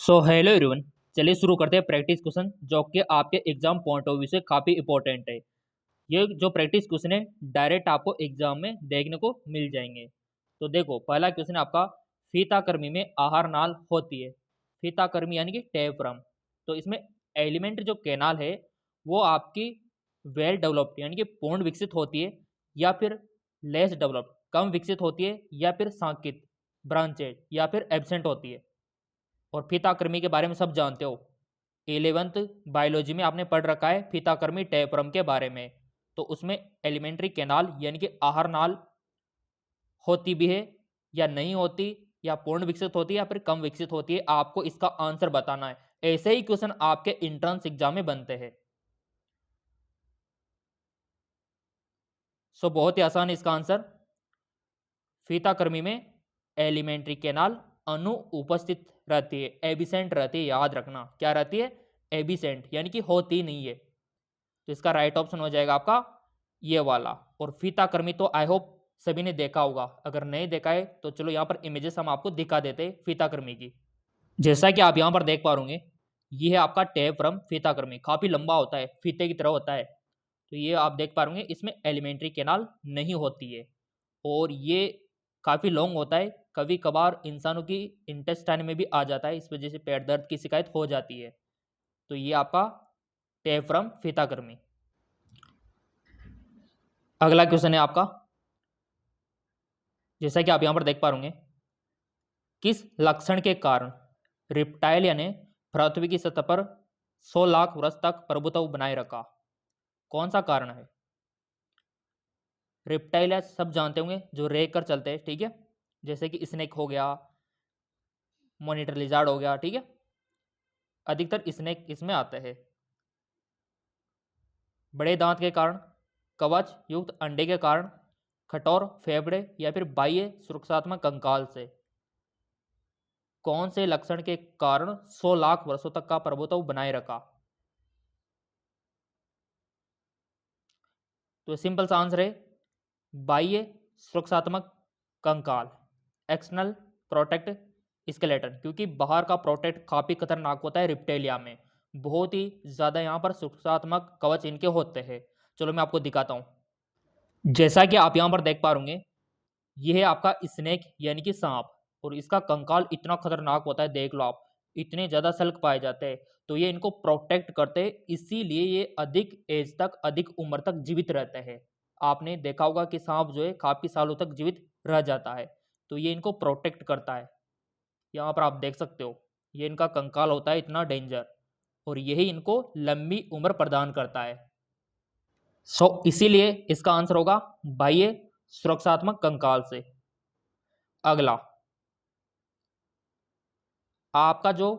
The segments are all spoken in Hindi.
So hello everyone. चलिए शुरू करते हैं प्रैक्टिस क्वेश्चन जो कि आपके एग्जाम पॉइंट ऑफ व्यू से काफ़ी इंपॉर्टेंट है। ये जो प्रैक्टिस क्वेश्चन है डायरेक्ट आपको एग्जाम में देखने को मिल जाएंगे। तो देखो पहला क्वेश्चन आपका, फीताकृमि में आहार नाल होती है। फीताकृमि यानी कि टेपरम। तो इसमें एलिमेंट्री जो कैनाल है वो आपकी वेल डेवलप्ड यानी कि पूर्ण विकसित होती है, या फिर लेस डेवलप्ड कम विकसित होती है, या फिर सांकित ब्रांचेड या फिर एब्सेंट होती है। और फीताकृमि के बारे में सब जानते हो, 11th बायोलॉजी में आपने पढ़ रखा है फीताकृमि टेपरम के बारे में। तो उसमें एलिमेंट्री कैनाल यानी कि आहार नाल होती भी है या नहीं होती, या पूर्ण विकसित होती है या फिर कम विकसित होती है, आपको इसका आंसर बताना है। ऐसे ही क्वेश्चन आपके एंट्रेंस एग्जाम में बनते हैं। सो बहुत ही आसान है इसका आंसर। फीताकृमि में एलिमेंट्री कैनाल अणु उपस्थित रहती है, एबिसेंट रहती है। याद रखना क्या रहती है, एबिसेंट यानी कि होती नहीं है। तो इसका राइट ऑप्शन हो जाएगा आपका ये वाला। और फीताकृमि तो आई होप सभी ने देखा होगा, अगर नहीं देखा है तो चलो यहाँ पर इमेजेस हम आपको दिखा देते हैं फीताकृमि की। जैसा कि आप यहाँ पर देख पा रहे, ये है आपका टेपरम फीताकृमि, काफी लंबा होता है, फीते की तरह होता है। तो ये आप देख पा रहे इसमें एलिमेंट्री कैनाल नहीं होती है, और ये काफ़ी लॉन्ग होता है। कभी कभार इंसानों की इंटेस्टाइन में भी आ जाता है, इस वजह से पेट दर्द की शिकायत हो जाती है। तो ये आपका टेपरम फीताकृमि। अगला क्वेश्चन है आपका, जैसा कि आप यहां पर देख पा रहे, किस लक्षण के कारण रिप्टाइल यानी पृथ्वी की सतह पर 100 लाख वर्ष तक प्रभुत्व बनाए रखा? कौन सा कारण है? रिप्टाइल सब जानते होंगे, जो रेंग कर चलते हैं, ठीक है, जैसे कि स्नेक हो गया, मॉनिटर लिजार्ड हो गया, ठीक है। अधिकतर स्नेक इसमें आते हैं। बड़े दांत के कारण, कवच युक्त अंडे के कारण, कठोर फेफड़े, या फिर बाह्य सुरक्षात्मक कंकाल से? कौन से लक्षण के कारण 100 लाख वर्षों तक का प्रभुत्व बनाए रखा? तो सिंपल सा आंसर है बाह्य सुरक्षात्मक कंकाल, एक्सटर्नल प्रोटेक्ट स्केलेटन, क्योंकि बाहर का प्रोटेक्ट काफी खतरनाक होता है रिप्टेलिया में। बहुत ही ज्यादा यहाँ पर सुरक्षात्मक कवच इनके होते हैं। चलो मैं आपको दिखाता हूँ। जैसा कि आप यहाँ पर देख पा रहे, यह है आपका स्नेक यानी कि सांप, और इसका कंकाल इतना खतरनाक होता है, देख लो आप, इतने ज्यादा सल्क पाए जाते हैं। तो ये इनको प्रोटेक्ट करते हैं, इसीलिए ये अधिक एज तक, अधिक उम्र तक जीवित रहते हैं। आपने देखा होगा कि सांप जो है काफी सालों तक जीवित रह जाता है, तो ये इनको प्रोटेक्ट करता है। यहाँ पर आप देख सकते हो, ये इनका कंकाल होता है इतना डेंजर, और यही इनको लंबी उम्र प्रदान करता है। इसीलिए इसका आंसर होगा बाह्य सुरक्षात्मक कंकाल से। अगला, आपका जो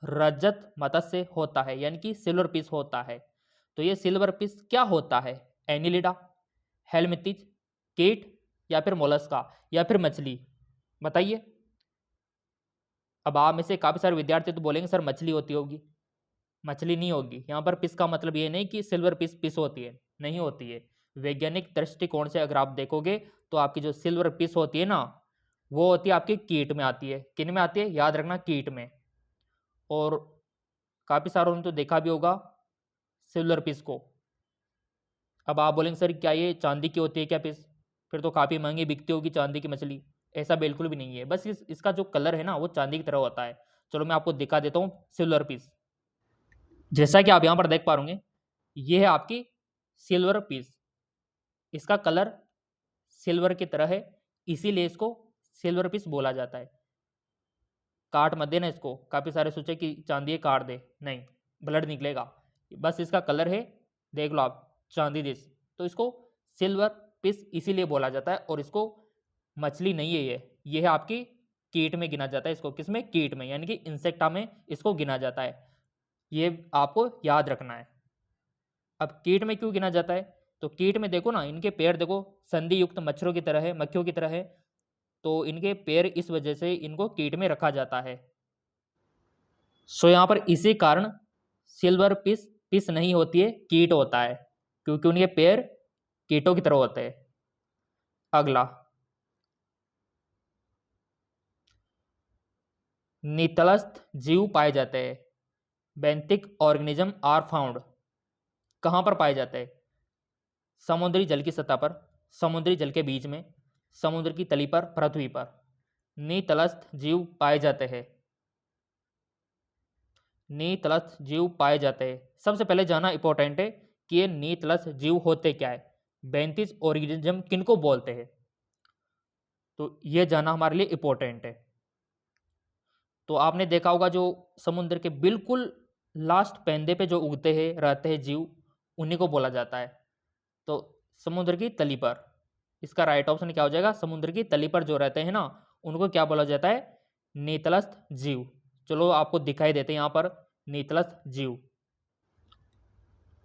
रजत मत्स्य होता है यानी कि सिल्वर फिश होता है, तो ये सिल्वर फिश क्या होता है? एनिलिडा, हेलमिंथिस, कीट, या फिर मोलस्का, या फिर मछली? बताइए। अब आप में से काफी सारे विद्यार्थी तो बोलेंगे सर मछली होती होगी। मछली नहीं होगी। यहाँ पर फिश का मतलब ये नहीं कि सिल्वर फिश फिश होती है, नहीं होती है। वैज्ञानिक दृष्टिकोण से अगर आप देखोगे तो आपकी जो सिल्वर फिश होती है ना, वो होती है आपकी कीट में आती है। किन में आती है? याद रखना, कीट में। और काफी सारों ने तो देखा भी होगा सिल्वर फिश को। अब आप बोलेंगे सर क्या ये चांदी की होती है क्या फिश? फिर तो काफी महंगी बिकती होगी चांदी की मछली। ऐसा बिल्कुल भी नहीं है, बस इसका जो कलर है ना वो चांदी की तरह होता है। चलो मैं आपको दिखा देता हूँ सिल्वर फिश। जैसा कि आप यहां पर देख पा रहे, ये है आपकी सिल्वर पीस। इसका कलर सिल्वर की तरह है, इसीलिए इसको सिल्वर पीस बोला जाता है। काट मत देना इसको, काफी सारे सोचे कि चांदी है काट दे, नहीं, ब्लड निकलेगा। बस इसका कलर है, देख लो आप, चांदी दिस। तो इसको सिल्वर पीस इसीलिए बोला जाता है, और इसको मछली नहीं है ये है आपकी कीट में गिना जाता है। इसको किसमें? कीट में, यानी कि इंसेक्टा में इसको गिना जाता है। ये आपको याद रखना है। अब कीट में क्यों गिना जाता है? तो कीट में देखो ना, इनके पैर देखो संधि युक्त मच्छरों की तरह है, मक्खियों की तरह है। तो इनके पैर इस वजह से इनको कीट में रखा जाता है। सो यहाँ पर इसी कारण सिल्वर फिश फिश नहीं होती है, कीट होता है, क्योंकि उनके पैर कीटों की तरह होते हैं। अगला, नितलस्थ जीव पाए जाते हैं। बेंथिक ऑर्गेनिज्म आर फाउंड कहाँ पर पाए जाते हैं? समुद्री जल की सतह पर, समुद्री जल के बीच में, समुद्र की तली पर, पृथ्वी पर नितलस्थ जीव पाए जाते हैं। नितलस्थ जीव पाए जाते हैं। सबसे पहले जानना इंपॉर्टेंट है कि ये नितलस्थ जीव होते क्या है, बेंथिक ऑर्गेनिज्म किनको बोलते हैं, तो ये जानना हमारे लिए इंपॉर्टेंट है। तो आपने देखा होगा जो समुद्र के बिल्कुल लास्ट पेंदे पे जो उगते हैं रहते हैं जीव, उन्हीं को बोला जाता है। तो समुद्र की तली पर, इसका राइट ऑप्शन क्या हो जाएगा? समुद्र की तली पर जो रहते हैं ना, उनको क्या बोला जाता है? नितलस्थ जीव। चलो आपको दिखाई देते हैं यहाँ पर नितलस्थ जीव।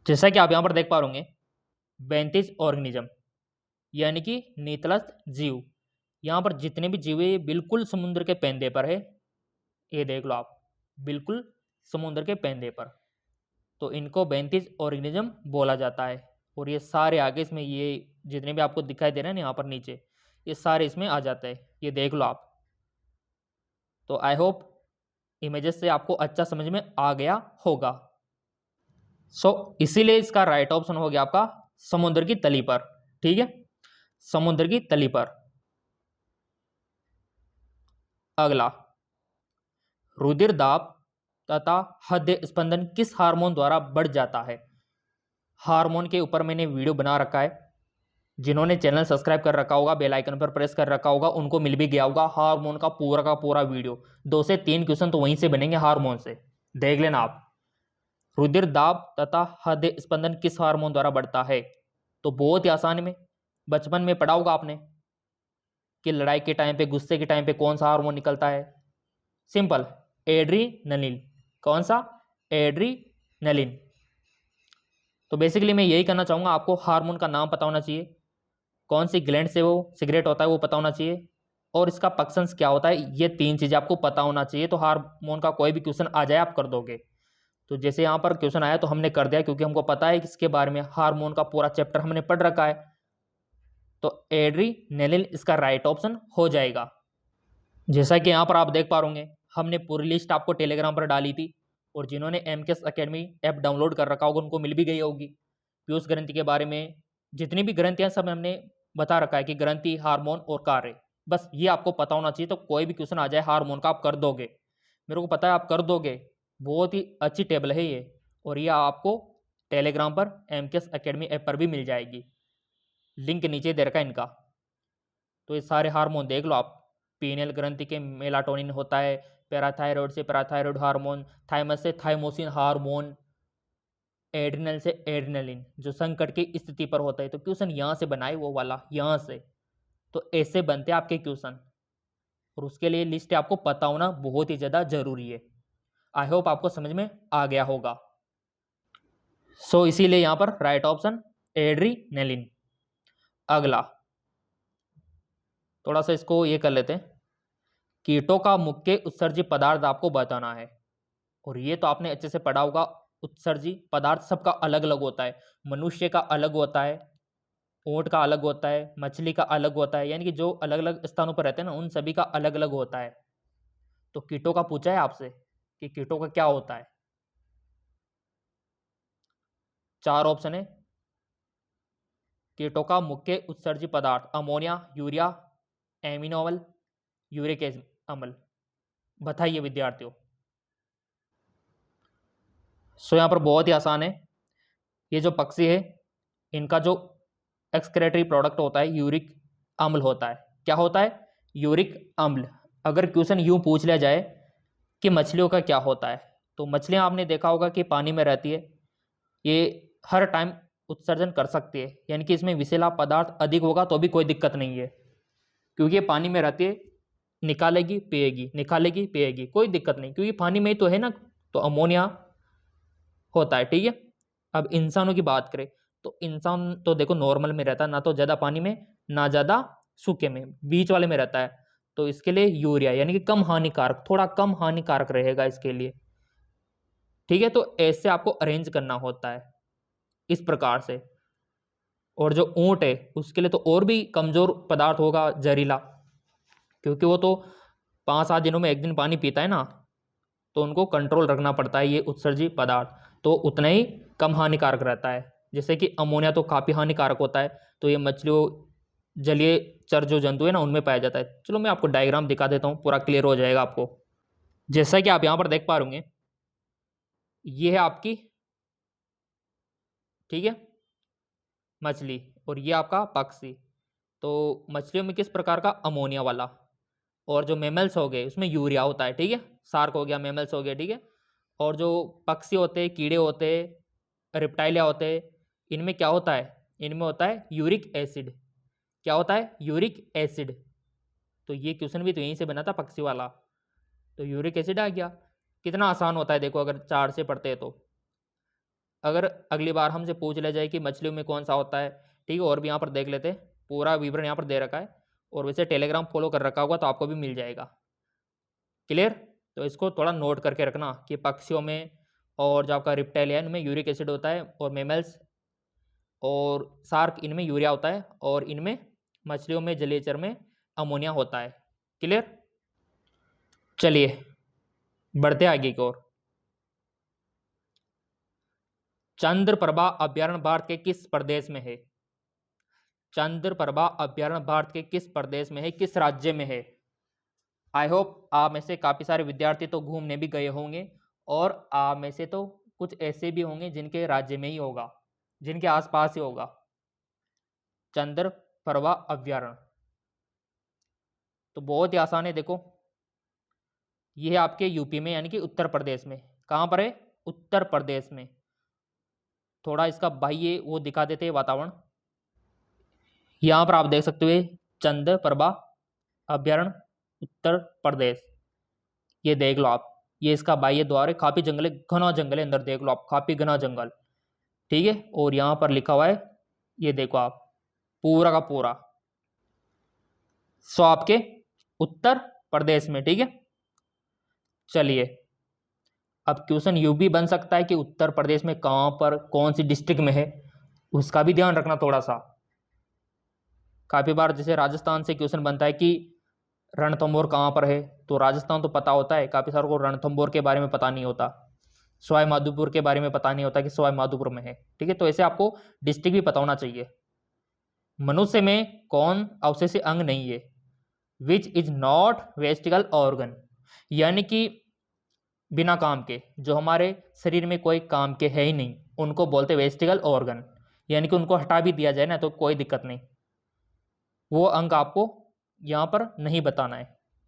जैसा कि आप यहाँ पर देख पा रहे बेंथिक ऑर्गेनिज्म यानी कि नितलस्थ जीव। यहाँ पर जितने भी जीव है ये बिल्कुल समुद्र के पेंदे पर है। ये देख लो आप, बिल्कुल समुद्र के पेंदे पर, तो इनको बेंथिक ऑर्गेनिज्म बोला जाता है। और ये सारे आगे इसमें ये जितने भी आपको दिखाई दे रहे हैं ना यहाँ पर नीचे, ये सारे इसमें आ जाते हैं। ये देख लो आप। तो आई होप इमेजेस से आपको अच्छा समझ में आ गया होगा। इसीलिए इसका राइट ऑप्शन हो गया आपका समुद्र की तली पर। ठीक है, समुद्र की तली पर। अगला, रुधिर दाब तथा हृदय स्पंदन किस हार्मोन द्वारा बढ़ जाता है? हार्मोन के ऊपर मैंने वीडियो बना रखा है। जिन्होंने चैनल सब्सक्राइब कर रखा होगा, बेल आइकन पर प्रेस कर रखा होगा, उनको मिल भी गया होगा हार्मोन का पूरा वीडियो। 2 से 3 क्वेश्चन तो वहीं से बनेंगे हार्मोन से, देख लेना आप। रुधिर दाब तथा हृदय स्पंदन किस हार्मोन द्वारा बढ़ता है? तो बहुत ही आसान में बचपन में पढ़ा होगा आपने कि लड़ाई के टाइम पे, गुस्से के टाइम पे कौन सा हार्मोन निकलता है? Simple, adrenaline. कौन सा? एड्रीनलिन। तो बेसिकली मैं यही कहना चाहूँगा, आपको हार्मोन का नाम पता होना चाहिए, कौन सी ग्लैंड से वो सिगरेट होता है वो पता होना चाहिए, और इसका फंक्शंस क्या होता है, ये 3 चीज़ें आपको पता होना चाहिए। तो हार्मोन का कोई भी क्वेश्चन आ जाए आप कर दोगे। तो जैसे यहाँ पर क्वेश्चन आया तो हमने कर दिया, क्योंकि हमको पता है कि इसके बारे में हार्मोन का पूरा चैप्टर हमने पढ़ रखा है। तो एड्रीनलिन इसका राइट ऑप्शन हो जाएगा। जैसा कि यहाँ पर आप देख पा रहे हमने पूरी लिस्ट आपको टेलीग्राम पर डाली थी, और जिन्होंने एमकेएस एकेडमी ऐप डाउनलोड कर रखा होगा उनको मिल भी गई होगी। पीयूष ग्रंथि के बारे में जितनी भी ग्रंथियाँ सब हमने बता रखा है कि ग्रंथि, हार्मोन और कार्य, बस ये आपको पता होना चाहिए। तो कोई भी क्वेश्चन आ जाए हार्मोन का आप कर दोगे, मेरे को पता है आप कर दोगे। बहुत ही अच्छी टेबल है ये, और ये आपको टेलीग्राम पर एमकेएस एकेडमी ऐप पर भी मिल जाएगी, लिंक नीचे दे रखा है इनका। तो ये सारे हार्मोन देख लो आप। पीनियल ग्रंथि के मेलाटोनिन होता है, पैराथायरॉयड से पैराथायरॉयड हार्मोन, थाइमस से थाइमोसिन हार्मोन, एड्रिनल से एड्रिनलिन जो संकट की स्थिति पर होता है। तो क्वेश्चन यहाँ से बनाए वो वाला, यहाँ से। तो ऐसे बनते हैं आपके क्वेश्चन, और उसके लिए लिस्ट आपको पता होना बहुत ही ज़्यादा जरूरी है। आई होप आपको समझ में आ गया होगा। इसीलिए यहाँ पर राइट ऑप्शन एड्रिनलिन। अगला, थोड़ा सा इसको ये कर लेते हैं। कीटों का मुख्य उत्सर्जी पदार्थ आपको बताना है, और ये तो आपने अच्छे से पढ़ा होगा। उत्सर्जी पदार्थ सबका अलग अलग होता है। मनुष्य का अलग होता है, ऊंट का अलग होता है, मछली का अलग होता है, यानी कि जो अलग अलग स्थानों पर रहते हैं ना, उन सभी का अलग अलग होता है। तो कीटों का पूछा है आपसे कि कीटों का क्या होता है। 4 ऑप्शन है। कीटों का मुख्य उत्सर्जी पदार्थ अमोनिया, यूरिया, एमिनो अम्ल, यूरिक अम्ल। बताइए विद्यार्थियों। यहाँ पर बहुत ही आसान है। ये जो पक्षी है इनका जो एक्सक्रेटरी प्रोडक्ट होता है यूरिक अम्ल होता है। क्या होता है? यूरिक अम्ल। अगर क्वेश्चन यूं पूछ लिया जाए कि मछलियों का क्या होता है, तो मछलियां आपने देखा होगा कि पानी में रहती है, ये हर टाइम उत्सर्जन कर सकती है, यानी कि इसमें विषैला पदार्थ अधिक होगा तो भी कोई दिक्कत नहीं है, क्योंकि ये पानी में रहती है, निकालेगी पिएगी, निकालेगी पिएगी, कोई दिक्कत नहीं, क्योंकि पानी में ही तो है ना। तो अमोनिया होता है। ठीक है, अब इंसानों की बात करें तो इंसान तो देखो नॉर्मल में रहता है, ना तो ज़्यादा पानी में ना ज़्यादा सूखे में, बीच वाले में रहता है। तो इसके लिए यूरिया यानी कि कम हानिकारक, थोड़ा कम हानिकारक रहेगा इसके लिए। ठीक है, तो ऐसे आपको अरेंज करना होता है इस प्रकार से। और जो ऊंट है उसके लिए तो और भी कमजोर पदार्थ होगा, जहरीला, क्योंकि वो तो 5-7 दिनों में एक दिन पानी पीता है ना, तो उनको कंट्रोल रखना पड़ता है ये उत्सर्जी पदार्थ, तो उतना ही कम हानिकारक रहता है। जैसे कि अमोनिया तो काफ़ी हानिकारक होता है, तो ये मछलियों, जलीय चर जो जंतु है ना, उनमें पाया जाता है। चलो मैं आपको डायग्राम दिखा देता हूँ, पूरा क्लियर हो जाएगा आपको। जैसा कि आप यहाँ पर देख पा रहे होंगे, ये है आपकी, ठीक है, मछली, और ये आपका पक्षी। तो मछलियों में किस प्रकार का, अमोनिया वाला। और जो मेमल्स हो गए उसमें यूरिया होता है, ठीक है, शार्क हो गया, मेमल्स हो गया, ठीक है। और जो पक्षी होते हैं, कीड़े होते हैं, रिप्टाइलिया होते हैं, इनमें क्या होता है, इनमें होता है यूरिक एसिड। क्या होता है, यूरिक एसिड। तो ये क्वेश्चन भी तो यहीं से बना था, पक्षी वाला। तो यूरिक एसिड आ गया। कितना आसान होता है देखो, अगर 4 से पढ़ते हैं तो। अगर अगली बार हमसे पूछ ले जाए कि मछलियों में कौन सा होता है, ठीक है, और भी यहाँ पर देख लेते, पूरा विवरण यहाँ पर दे रखा है, और वैसे टेलीग्राम फॉलो कर रखा होगा तो आपको भी मिल जाएगा। क्लियर। तो इसको थोड़ा नोट करके रखना कि पक्षियों में और जो आपका रिप्टाइलिया इनमें यूरिक एसिड होता है, और मेमल्स और शार्क इनमें यूरिया होता है, और इनमें मछलियों में, जलीयचर में अमोनिया होता है। क्लियर। चलिए बढ़ते आगे की ओर। चंद्रप्रभा अभ्यारण्य भारत के किस प्रदेश में है। चंद्रप्रभा अभ्यारण्य भारत के किस प्रदेश में है, किस राज्य में है। आई होप आप में से काफ़ी सारे विद्यार्थी तो घूमने भी गए होंगे, और आप में से तो कुछ ऐसे भी होंगे जिनके राज्य में ही होगा, जिनके आसपास ही होगा चंद्रप्रभा अभ्यारण्य। तो बहुत ही आसान है, देखो ये है आपके यूपी में, यानी कि उत्तर प्रदेश में। कहाँ पर है, उत्तर प्रदेश में। थोड़ा इसका बाह्य वो दिखा देते हैं वातावरण। यहाँ पर आप देख सकते हुए चंद्रप्रभा अभ्यारण्य उत्तर प्रदेश, ये देख लो आप, ये इसका बाह्य द्वार है। काफी जंगल है, घना जंगल है, अंदर देख लो आप, काफी घना जंगल, ठीक है। और यहाँ पर लिखा हुआ है, ये देखो आप, पूरा का पूरा सो आपके उत्तर प्रदेश में, ठीक है। चलिए अब क्वेश्चन यू भी बन सकता है कि उत्तर प्रदेश में कहाँ पर, कौन सी डिस्ट्रिक्ट में है, उसका भी ध्यान रखना थोड़ा सा। काफी बार जैसे राजस्थान से क्वेश्चन बनता है कि रणथंभौर कहाँ पर है, तो राजस्थान तो पता होता है, काफी सारों को रणथंभौर के बारे में पता नहीं होता, सवाई माधोपुर के बारे में पता नहीं होता कि सवाई माधोपुर में है, ठीक है। तो ऐसे आपको डिस्ट्रिक्ट भी पता होना चाहिए। मनुष्य में कौन अवशेषी अंग नहीं है, विच इज नॉट वेस्टिकल ऑर्गन, यानी कि बिना काम के, जो हमारे शरीर में कोई काम के है ही नहीं, उनको बोलते वेस्टिकल ऑर्गन। यानी कि उनको हटा भी दिया जाए ना तो कोई दिक्कत नहीं, वो अंग आपको यहाँ पर नहीं बताना है,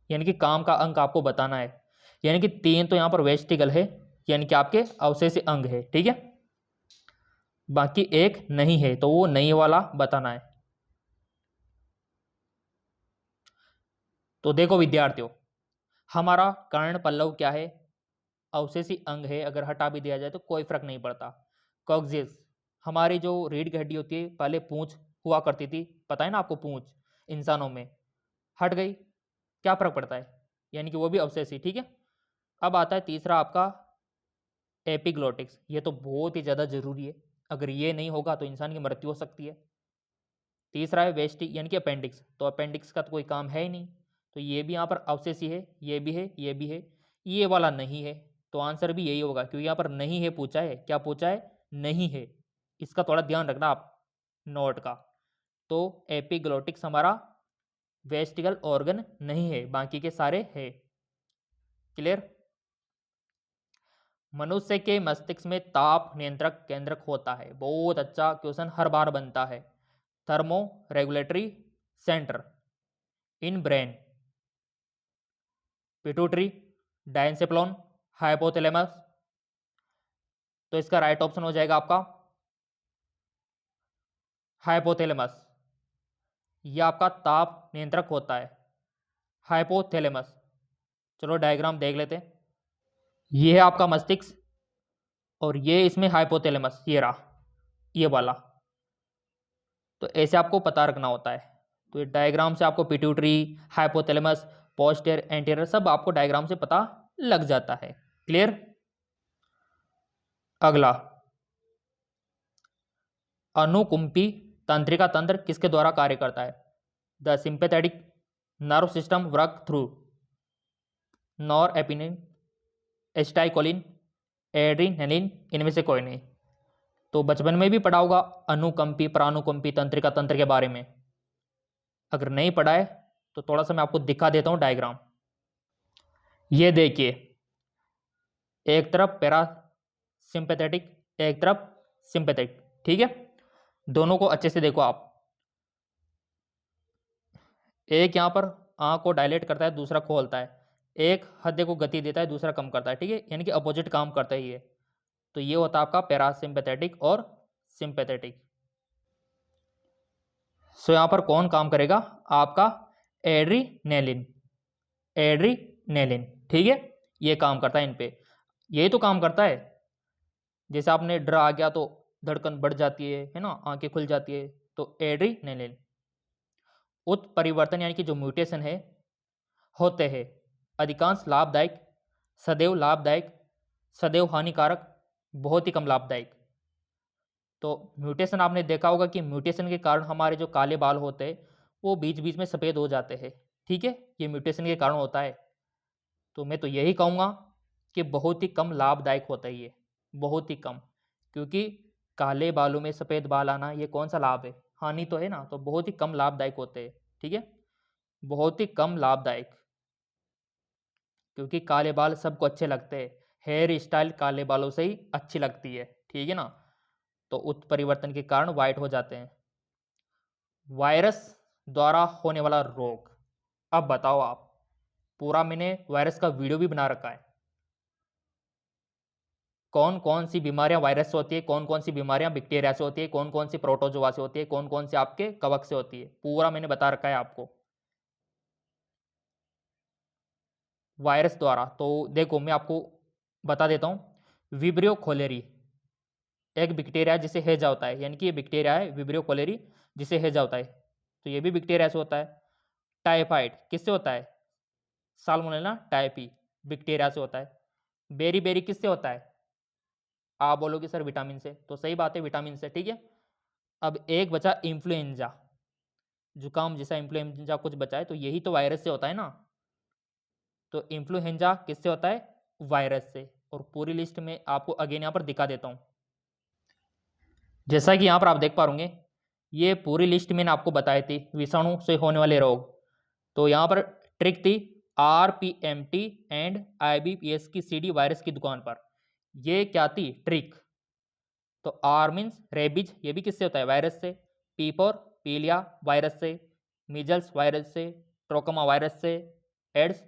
यानी कि काम का अंग आपको बताना है। यानी कि 3 तो यहाँ पर वेस्टिकल है, यानी कि आपके अवशेषी अंग है, ठीक है। बाकी एक नहीं है, तो वो नहीं वाला बताना है। तो देखो विद्यार्थियों, हमारा कर्ण पल्लव क्या है, अवशेषी अंग है, अगर हटा भी दिया जाए तो कोई फर्क नहीं पड़ता। कॉक्सिस, हमारी जो रीढ़ की हड्डी होती है, पहले पूंछ हुआ करती थी, पता है ना आपको, पूंछ इंसानों में हट गई, क्या फर्क पड़ता है, यानी कि वो भी अवशेषी, ठीक है। अब आता है तीसरा आपका एपिग्लोटिक्स, ये तो बहुत ही ज़्यादा जरूरी है, अगर ये नहीं होगा तो इंसान की मृत्यु हो सकती है। तीसरा है वेस्टी, यानी कि अपेंडिक्स, तो अपेंडिक्स का तो कोई काम है ही नहीं, तो ये भी यहाँ पर अवशेषी है, ये भी है, ये भी है, ये वाला नहीं है, तो आंसर भी यही होगा, क्योंकि यहाँ पर नहीं है पूछा है, क्या पूछा है, नहीं है। इसका थोड़ा ध्यान रखना आप नोट का। तो एपिग्लोटिक्स हमारा वेस्टिकल ऑर्गन नहीं है, बाकी के सारे है। क्लियर। मनुष्य के मस्तिष्क में ताप नियंत्रक केंद्रक होता है, बहुत अच्छा क्वेश्चन हर बार बनता है। Thermoregulatory centre in brain, pituitary, diencephalon, hypothalamus. तो इसका राइट ऑप्शन हो जाएगा आपका हाइपोथैलेमस। ये आपका ताप नियंत्रक होता है, हाइपोथैलेमस। चलो डायग्राम देख लेते हैं। ये है आपका मस्तिष्क, और ये इसमें हाइपोथैलेमस, ये रहा, ये वाला। तो ऐसे आपको पता रखना होता है। तो ये डायग्राम से आपको पिट्यूटरी, हाइपोथैलेमस, पोस्टीरियर, एंटीरियर सब आपको डायग्राम से पता लग जाता है। क्लियर। अगला, अनुकुंपी तंत्रिका तंत्र किसके द्वारा कार्य करता है, the sympathetic nerve system work through norepinephrine, acetylcholine, adrenaline, इनमें से कोई नहीं। तो बचपन में भी पढ़ा होगा अनुकंपी प्रानुकंपी तंत्रिका तंत्र के बारे में। अगर नहीं पढ़ा है तो थोड़ा सा मैं आपको दिखा देता हूं डायग्राम। ये देखिए, एक तरफ पैरासिम्पैथेटिक, एक तरफ सिंपैथेटिक, ठीक है। दोनों को अच्छे से देखो आप। एक यहां पर आंख को डायलेट करता है, दूसरा खोलता है। एक हृदय को गति देता है, दूसरा कम करता है, ठीक है। यानी कि अपोजिट काम करता है ये। तो ये होता है आपका पैरासिम्पैथेटिक और सिंपैथेटिक। सो यहां पर कौन काम करेगा? आपका एड्रीनेलिन, एड्रीनेलिन, ठीक है। ये काम करता है इन पे, यही तो काम करता है। जैसे आपने डर आ गया तो धड़कन बढ़ जाती है ना, आंखें खुल जाती है, तो एड्रीनेलिन। उत्परिवर्तन यानी कि जो म्यूटेशन है होते हैं, अधिकांश लाभदायक, सदैव लाभदायक, सदैव हानिकारक, बहुत ही कम लाभदायक। तो म्यूटेशन आपने देखा होगा कि म्यूटेशन के कारण हमारे जो काले बाल होते हैं वो बीच बीच में सफ़ेद हो जाते हैं, ठीक है। ये म्यूटेशन के कारण होता है। तो मैं तो यही कहूँगा कि बहुत ही कम लाभदायक होता है ये, बहुत ही कम। क्योंकि काले बालों में सफ़ेद बाल आना ये कौन सा लाभ है? हानि तो है ना। तो बहुत ही कम लाभदायक होते हैं, ठीक है, बहुत ही कम लाभदायक। क्योंकि काले बाल सबको अच्छे लगते हैं, हेयर स्टाइल काले बालों से ही अच्छी लगती है, ठीक है ना। तो उत्परिवर्तन के कारण वाइट हो जाते हैं। वायरस द्वारा होने वाला रोग, अब बताओ आप। पूरा मैंने वायरस का वीडियो भी बना रखा है। कौन कौन सी बीमारियां वायरस से होती है, कौन कौन सी बीमारियां बैक्टीरिया से होती है, कौन कौन सी प्रोटोजोआ से होती है, कौन कौन सी आपके कवक से होती है, पूरा मैंने बता रखा है आपको वायरस द्वारा। तो देखो मैं आपको बता देता हूं। विब्रियो खोलेरी एक बैक्टीरिया जिसे हैजा होता है, यानी कि ये बैक्टीरिया है विब्रियो खोलेरी जिसे हैजा होता है। तो ये भी बैक्टीरिया से होता है। टाइफाइड किससे होता है? साल्मोनेला टाइफी बैक्टीरिया से होता है। बेरी बेरी किससे होता है? आप बोलोगे सर विटामिन से, तो सही बात है, विटामिन से, ठीक है। अब एक बचा इन्फ्लुएंजा, जुकाम जैसा इन्फ्लुएंजा कुछ बचा है, तो यही तो वायरस से होता है ना। तो इन्फ्लुएंजा किससे होता है? वायरस से। और पूरी लिस्ट में आपको अगेन यहाँ पर दिखा देता हूँ। जैसा कि यहाँ पर आप देख पा रहे होंगे, ये पूरी लिस्ट मैंने आपको बताई थी विषाणु से होने वाले रोग। तो यहाँ पर ट्रिक थी RPMT एंड IBPS की CD वायरस की दुकान पर। ये क्या थी ट्रिक? तो R मीन्स रेबीज, ये भी किससे होता है? वायरस से। P फॉर पीलिया वायरस से, मीजल्स वायरस से, ट्रोकोमा वायरस से, एड्स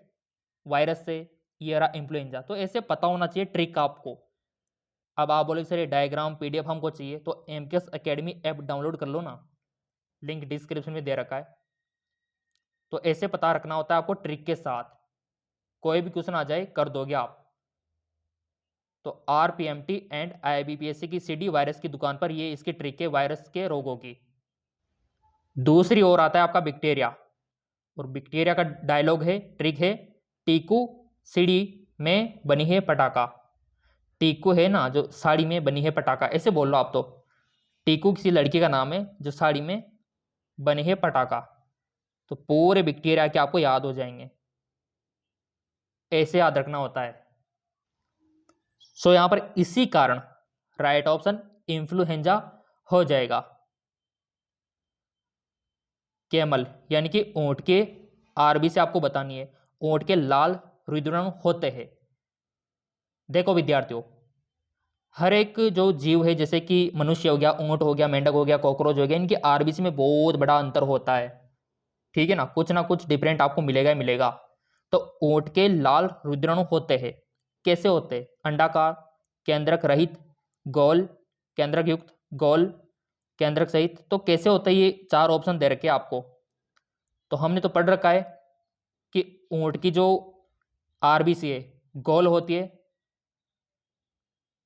वायरस से, ये रहा इन्फ्लुएंजा। तो ऐसे पता होना चाहिए ट्रिक आपको। अब आप बोले सर ये डायग्राम PDF हमको चाहिए, तो MKS Academy ऐप डाउनलोड कर लो ना, लिंक डिस्क्रिप्शन में दे रखा है। तो ऐसे पता रखना होता है आपको ट्रिक के साथ, कोई भी क्वेश्चन आ जाए कर दोगे आप। तो RPMT एंड IBPSC की CD वायरस की दुकान पर, ये इसकी ट्रिक है वायरस के रोगों की। दूसरी ओर आता है आपका बैक्टीरिया, और बैक्टीरिया का डायलॉग है, ट्रिक है, टीकू सीढ़ी में बनी है पटाखा। टीकू है ना जो साड़ी में बनी है पटाखा, ऐसे बोल लो आप। तो टीकू किसी लड़की का नाम है जो साड़ी में बनी है पटाखा। तो पूरे बैक्टीरिया के आपको याद हो जाएंगे, ऐसे याद रखना होता है। सो यहां पर इसी कारण राइट ऑप्शन इन्फ्लुएंजा हो जाएगा। कैमल यानी कि ऊंट के, आरबी से आपको बतानी है, ऊंट के लाल रुधिराणु होते हैं। देखो विद्यार्थियों, हर एक जो जीव है, जैसे कि मनुष्य हो गया, ऊंट हो गया, मेंढक हो गया, कॉकरोच हो गया, इनके आरबीसी में बहुत बड़ा अंतर होता है, ठीक है ना। कुछ कुछ डिफरेंट आपको मिलेगा ही मिलेगा। तो ऊंट के लाल रुधिराणु होते हैं, कैसे होते हैं? अंडाकार, केंद्रक रहित, गोल, केंद्रक युक्त, गोल, केंद्रक सहित। तो कैसे होता है? ये 4 ऑप्शन दे रखे आपको। तो हमने तो पढ़ रखा है कि ऊंट की जो आरबीसी है गोल होती है,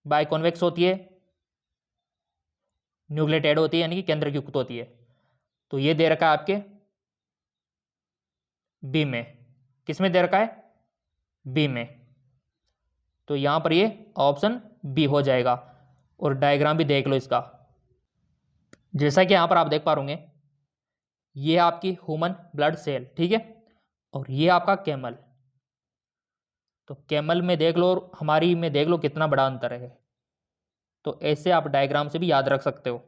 बाइकॉन्वेक्स होती है, न्यूक्लियोटाइड होती है, यानी कि केंद्रक युक्त होती है। तो ये दे रखा है आपके बी में। किस में दे रखा है? बी में। तो यहां पर ये ऑप्शन बी हो जाएगा। और डायग्राम भी देख लो इसका। जैसा कि यहां पर आप देख पा रहे, ये आपकी ह्यूमन ब्लड सेल, ठीक है, और ये आपका कैमल। तो कैमल में देख लो और हमारी में देख लो कितना बड़ा अंतर है। तो ऐसे आप डायग्राम से भी याद रख सकते हो।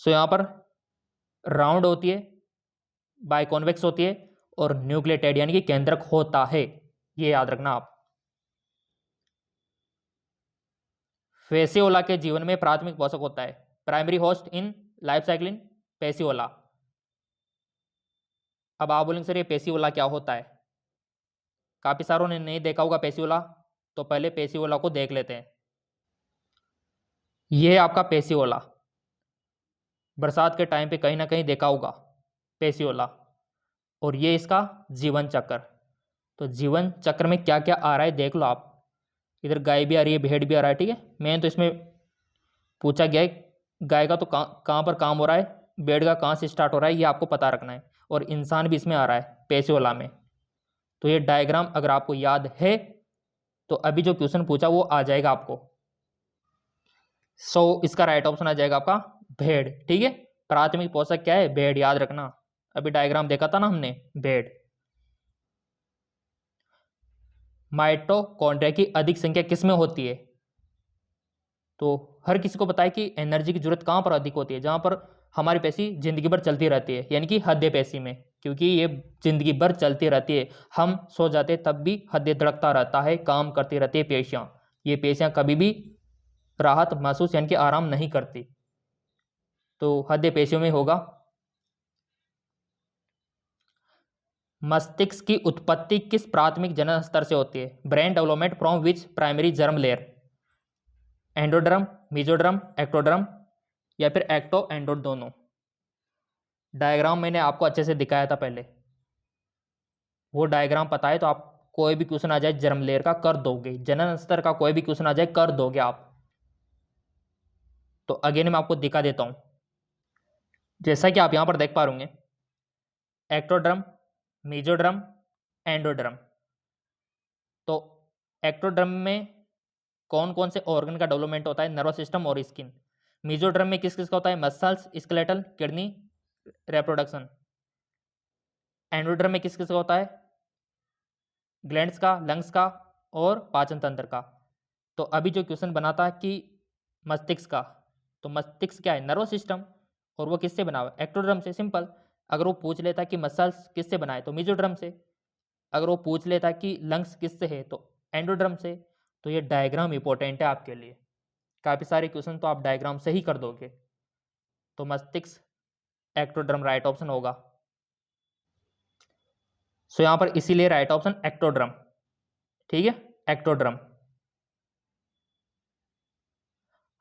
सो यहाँ पर राउंड होती है, बाइकॉन्वेक्स होती है और न्यूक्लियोटाइड यानी कि केंद्रक होता है, ये याद रखना आप। फेसियोला के जीवन में प्राथमिक पोषक होता है, primary host in life cycle in Fasciola. अब आप बोलेंगे सर ये पेसियोला क्या होता है? काफी सारों ने नहीं देखा होगा पेसियोला, तो पहले पेसियोला को देख लेते हैं। ये है आपका पेसियोला, बरसात के टाइम पे कहीं ना कहीं देखा होगा पेसियोला। और ये इसका जीवन चक्र। तो जीवन चक्र में क्या क्या आ रहा है देख लो आप। इधर गाय भी आ रही है, भेड़ भी आ रहा है, ठीक है। मेन तो इसमें पूछा गया है गाय का तो कहाँ पर काम हो रहा है, भेड़ का कहाँ से स्टार्ट हो रहा है, ये आपको पता रखना है। और इंसान भी इसमें आ रहा है पेसियोला में। तो ये डायग्राम अगर आपको याद है तो अभी जो क्वेश्चन पूछा वो आ जाएगा आपको। सो इसका राइट ऑप्शन आ जाएगा आपका भेड़, ठीक है। प्राथमिक पोषक क्या है? भेड़, याद रखना। अभी डायग्राम देखा था ना हमने, भेड़। माइटोकॉन्ड्रिया की अधिक संख्या किसमें होती है? तो हर किसी को पता है कि एनर्जी की जरूरत कहाँ पर अधिक होती है? जहाँ पर हमारी पेशी जिंदगी भर चलती रहती है, यानी कि हृदय पेशी में। क्योंकि ये जिंदगी भर चलती रहती है, हम सो जाते तब भी हृदय धड़कता रहता है, काम करती रहती है पेशियां। ये पेशियां कभी भी राहत महसूस यानी कि आराम नहीं करती। तो हृदय पेशियों में होगा। मस्तिष्क की उत्पत्ति किस प्राथमिक जनन स्तर से होती है? Brain development from which primary germ layer? Endoderm, mesoderm, ectoderm या फिर एक्टो एंडो दोनों? डायग्राम मैंने आपको अच्छे से दिखाया था पहले, वो डायग्राम पता है तो आप कोई भी क्वेश्चन आ जाए जर्म लेयर का कर दोगे, जनन स्तर का कोई भी क्वेश्चन आ जाए कर दोगे आप। तो अगेन मैं आपको दिखा देता हूं। जैसा कि आप यहां पर देख पा रहे होंगे, एक्टोड्रम, मीजोड्रम, एंडोड्रम। तो एक्टोड्रम में कौन कौन से ऑर्गन का डेवलपमेंट होता है? नर्वस सिस्टम और स्किन। मीजोड्रम में किस किस का होता है? Muscles, skeletal, kidney, reproduction. Endoderm में किस किस का होता है? ग्लैंड्स का, लंग्स का और पाचन तंत्र का। तो अभी जो क्वेश्चन बना था कि मस्तिष्क का, तो मस्तिष्क क्या है? Nervous system. और वो किससे बना हुआ है? एक्टोड्रम से, सिंपल। अगर वो पूछ लेता कि मसल्स किससे बना है तो मीजोड्रम से। अगर वो पूछ लेता कि लंग्स किससे है तो एंडोड्रम से। तो ये डायग्राम इंपॉर्टेंट है आपके लिए, काफ़ी सारे क्वेश्चन तो आप डायग्राम से ही कर दोगे। तो मस्तिष्क एक्टोड्रम राइट ऑप्शन होगा। सो यहां पर इसीलिए राइट ऑप्शन एक्टोड्रम, ठीक है, एक्टोड्रम।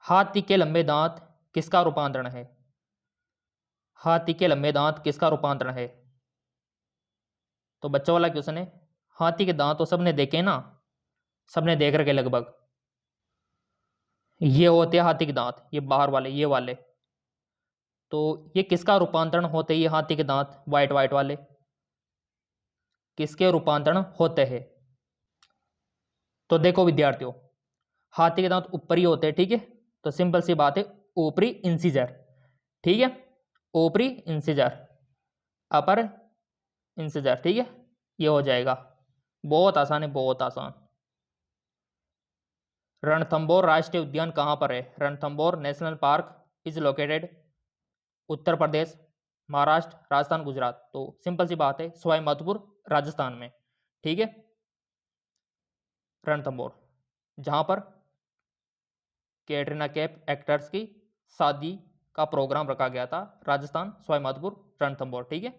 हाथी के लंबे दांत किसका रूपांतरण है? हाथी के लंबे दांत किसका रूपांतरण है? तो बच्चों वाला क्वेश्चन है। हाथी के दांत तो सबने देखे ना, सबने देख रखे लगभग। ये होते हैं हाथी के दांत, ये बाहर वाले, ये वाले। तो ये किसका रूपांतरण होते हैं? ये हाथी के दांत वाइट वाइट वाले किसके रूपांतरण होते हैं? तो देखो विद्यार्थियों, हाथी के दांत ऊपरी होते हैं, ठीक है। तो सिंपल सी बात है, ऊपरी इंसिजर, ठीक है, ऊपरी इंसिजर, अपर इंसिजर, ठीक है, ये हो जाएगा। बहुत आसान है, बहुत आसान। रणथंभौर राष्ट्रीय उद्यान कहाँ पर है? Ranthambore national park is located Uttar Pradesh, Maharashtra, Rajasthan, Gujarat. तो सिंपल सी बात है, सवाई माधोपुर राजस्थान में, ठीक है। रणथंभौर, जहाँ पर कैटरीना कैफ एक्टर्स की शादी का प्रोग्राम रखा गया था, राजस्थान, सवाई माधोपुर, रणथंभौर, ठीक है।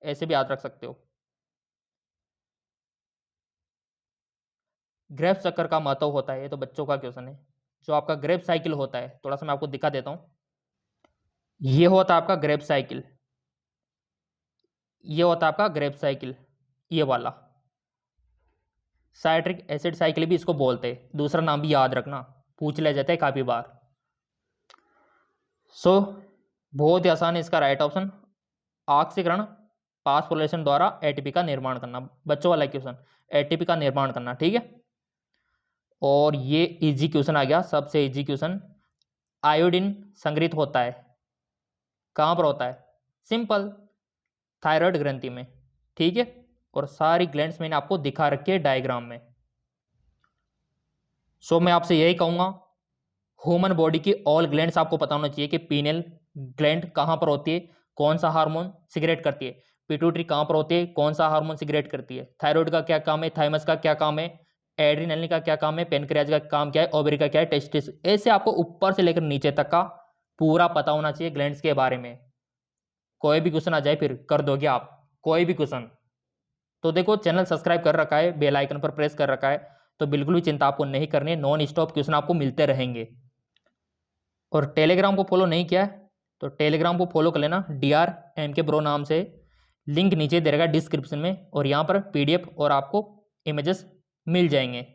ऐसे भी याद रख सकते हो। ग्रेप चक्कर का महत्व होता है, ये तो बच्चों का क्वेश्चन है। जो आपका ग्रेप साइकिल होता है, थोड़ा सा मैं आपको दिखा देता हूँ। ये होता है आपका ग्रेप साइकिल, ये होता है आपका ग्रेप साइकिल, ये वाला। साइट्रिक एसिड साइकिल भी इसको बोलते हैं, दूसरा नाम भी याद रखना, पूछ लिया जाता है काफी बार। सो बहुत ही आसान है इसका राइट ऑप्शन, ऑक्सीकरण फास्फोरिलेशन द्वारा एटीपी का निर्माण करना। बच्चों वाला क्वेश्चन, एटीपी का निर्माण करना, ठीक है। और ये इजी क्वेश्चन आ गया, सबसे इजी क्वेश्चन। आयोडीन संग्रहित होता है कहाँ पर होता है? सिंपल, थायराइड ग्रंथि में, ठीक है। और सारी ग्लैंड्स मैंने आपको दिखा रखी है डायग्राम में। सो मैं आपसे यही कहूँगा, ह्यूमन बॉडी की ऑल ग्लैंड्स आपको पता होना चाहिए कि पीनियल ग्लैंड कहाँ पर होती है, कौन सा हार्मोन सिगरेट करती है, पिट्यूटरी कहाँ पर होती है, कौन सा हार्मोन सिगरेट करती है, थायराइड का क्या काम है, थाइमस का क्या काम है, एड्रिनलिन का क्या काम है, पेनक्रियाज का काम क्या है, ओवरी का क्या है, टेस्टिस। ऐसे आपको ऊपर से लेकर नीचे तक का पूरा पता होना चाहिए ग्लैंड्स के बारे में। कोई भी क्वेश्चन आ जाए फिर कर दोगे आप, कोई भी क्वेश्चन। तो देखो चैनल सब्सक्राइब कर रखा है, बेल आइकन पर प्रेस कर रखा है, तो बिल्कुल भी चिंता आपको नहीं करनी है, नॉन स्टॉप क्वेश्चन आपको मिलते रहेंगे। और टेलीग्राम को फॉलो नहीं किया है तो टेलीग्राम को फॉलो कर लेना, DRMK Bro नाम से, लिंक नीचे दे रहेगा डिस्क्रिप्शन में, और यहाँ पर PDF और आपको इमेजेस मिल जाएंगे।